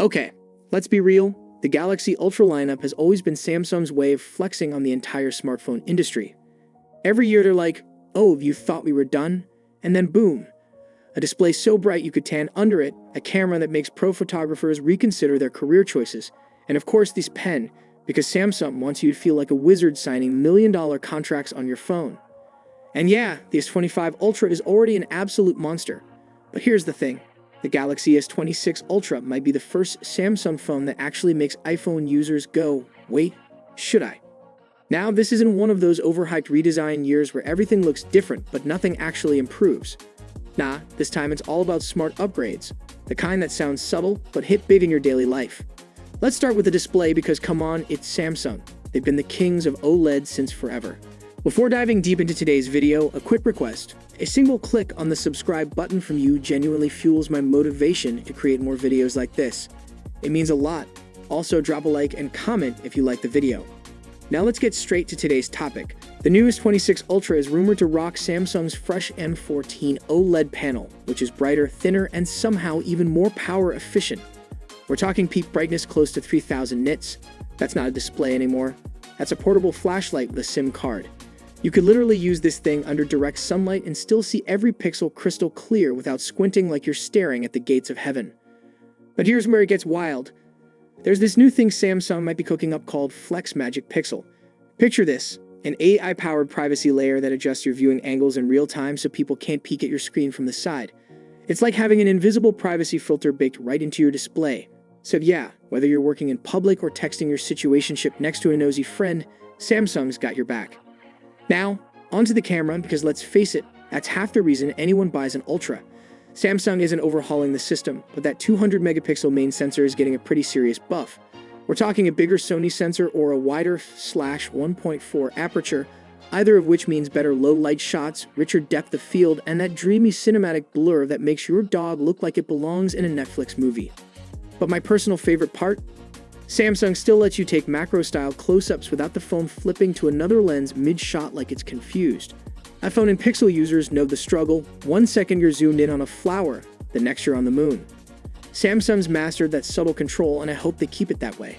Okay, let's be real. The Galaxy Ultra lineup has always been Samsung's way of flexing on the entire smartphone industry. Every year they're like, oh, you thought we were done? And then boom, a display so bright you could tan under it, a camera that makes pro photographers reconsider their career choices, and of course this pen, because Samsung wants you to feel like a wizard signing million-dollar contracts on your phone. And yeah, the S25 Ultra is already an absolute monster. But here's the thing. The Galaxy S26 Ultra might be the first Samsung phone that actually makes iPhone users go, wait, should I? Now, this isn't one of those overhyped redesign years where everything looks different but nothing actually improves. Nah, this time it's all about smart upgrades, the kind that sounds subtle but hit big in your daily life. Let's start with the display because come on, it's Samsung. They've been the kings of OLED since forever. Before diving deep into today's video, a quick request. A single click on the subscribe button from you genuinely fuels my motivation to create more videos like this. It means a lot. Also, drop a like and comment if you like the video. Now let's get straight to today's topic. The new S26 Ultra is rumored to rock Samsung's fresh M14 OLED panel, which is brighter, thinner, and somehow even more power efficient. We're talking peak brightness close to 3000 nits. That's not a display anymore. That's a portable flashlight with a SIM card. You could literally use this thing under direct sunlight and still see every pixel crystal clear without squinting like you're staring at the gates of heaven. But here's where it gets wild. There's this new thing Samsung might be cooking up called Flex Magic Pixel. Picture this, an AI-powered privacy layer that adjusts your viewing angles in real time so people can't peek at your screen from the side. It's like having an invisible privacy filter baked right into your display. So yeah, whether you're working in public or texting your situationship next to a nosy friend, Samsung's got your back. Now, onto the camera, because let's face it, that's half the reason anyone buys an Ultra. Samsung isn't overhauling the system, but that 200 megapixel main sensor is getting a pretty serious buff. We're talking a bigger Sony sensor or a wider /1.4 aperture, either of which means better low light shots, richer depth of field, and that dreamy cinematic blur that makes your dog look like it belongs in a Netflix movie. But my personal favorite part? Samsung still lets you take macro-style close-ups without the phone flipping to another lens mid-shot like it's confused. iPhone and Pixel users know the struggle. 1 second you're zoomed in on a flower, the next you're on the moon. Samsung's mastered that subtle control, and I hope they keep it that way.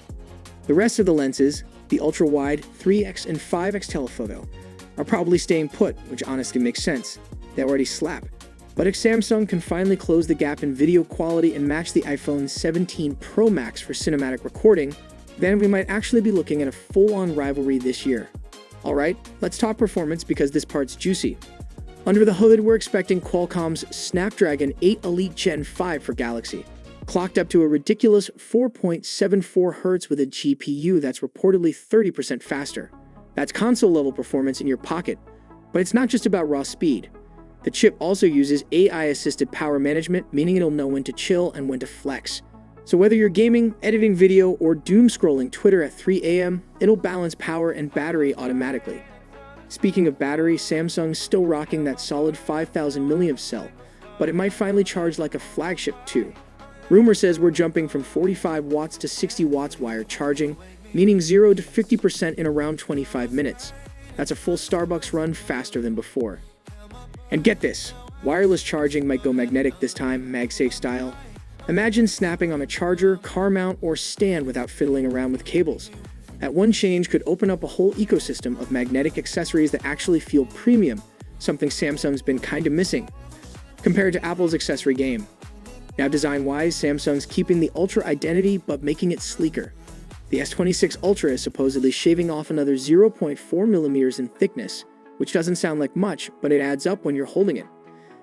The rest of the lenses, the ultra-wide 3x and 5x telephoto, are probably staying put, which honestly makes sense. They already slap. But if Samsung can finally close the gap in video quality and match the iPhone 17 Pro Max for cinematic recording, then we might actually be looking at a full-on rivalry this year. Alright, let's talk performance because this part's juicy. Under the hood, we're expecting Qualcomm's Snapdragon 8 Elite Gen 5 for Galaxy, clocked up to a ridiculous 4.74 Hz with a GPU that's reportedly 30% faster. That's console-level performance in your pocket, but it's not just about raw speed. The chip also uses AI-assisted power management, meaning it'll know when to chill and when to flex. So whether you're gaming, editing video, or doom-scrolling Twitter at 3 a.m., it'll balance power and battery automatically. Speaking of battery, Samsung's still rocking that solid 5000 mAh cell, but it might finally charge like a flagship too. Rumor says we're jumping from 45 watts to 60 watts wired charging, meaning 0 to 50% in around 25 minutes. That's a full Starbucks run faster than before. And get this, wireless charging might go magnetic this time, MagSafe style. Imagine snapping on a charger, car mount, or stand without fiddling around with cables. That one change could open up a whole ecosystem of magnetic accessories that actually feel premium, something Samsung's been kinda missing, compared to Apple's accessory game. Now design-wise, Samsung's keeping the Ultra identity but making it sleeker. The S26 Ultra is supposedly shaving off another 0.4 millimeters in thickness, which doesn't sound like much, but it adds up when you're holding it.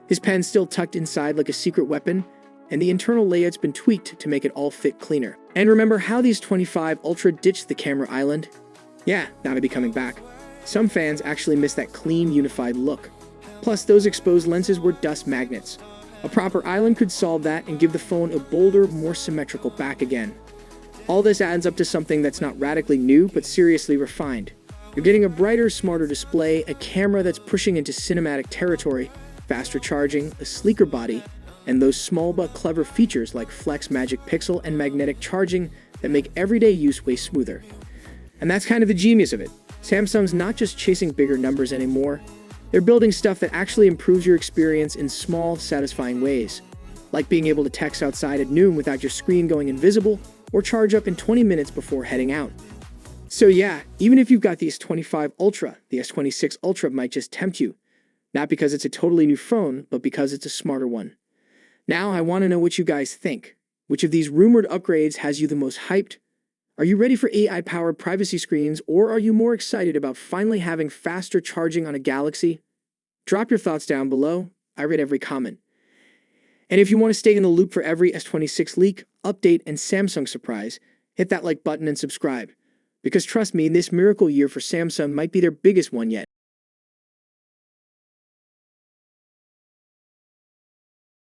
His pen's still tucked inside like a secret weapon, and the internal layout's been tweaked to make it all fit cleaner. And remember how these 25 Ultra ditched the camera island? Yeah, now they'll be coming back. Some fans actually miss that clean, unified look. Plus, those exposed lenses were dust magnets. A proper island could solve that and give the phone a bolder, more symmetrical back again. All this adds up to something that's not radically new, but seriously refined. You're getting a brighter, smarter display, a camera that's pushing into cinematic territory, faster charging, a sleeker body, and those small but clever features like Flex Magic Pixel and magnetic charging that make everyday use way smoother. And that's kind of the genius of it. Samsung's not just chasing bigger numbers anymore. They're building stuff that actually improves your experience in small, satisfying ways. like being able to text outside at noon without your screen going invisible, or charge up in 20 minutes before heading out. So yeah, even if you've got the S25 Ultra, the S26 Ultra might just tempt you. Not because it's a totally new phone, but because it's a smarter one. Now I want to know what you guys think. Which of these rumored upgrades has you the most hyped? Are you ready for AI-powered privacy screens, or are you more excited about finally having faster charging on a Galaxy? Drop your thoughts down below. I read every comment. And if you want to stay in the loop for every S26 leak, update, and Samsung surprise, hit that like button and subscribe. Because trust me, this miracle year for Samsung might be their biggest one yet.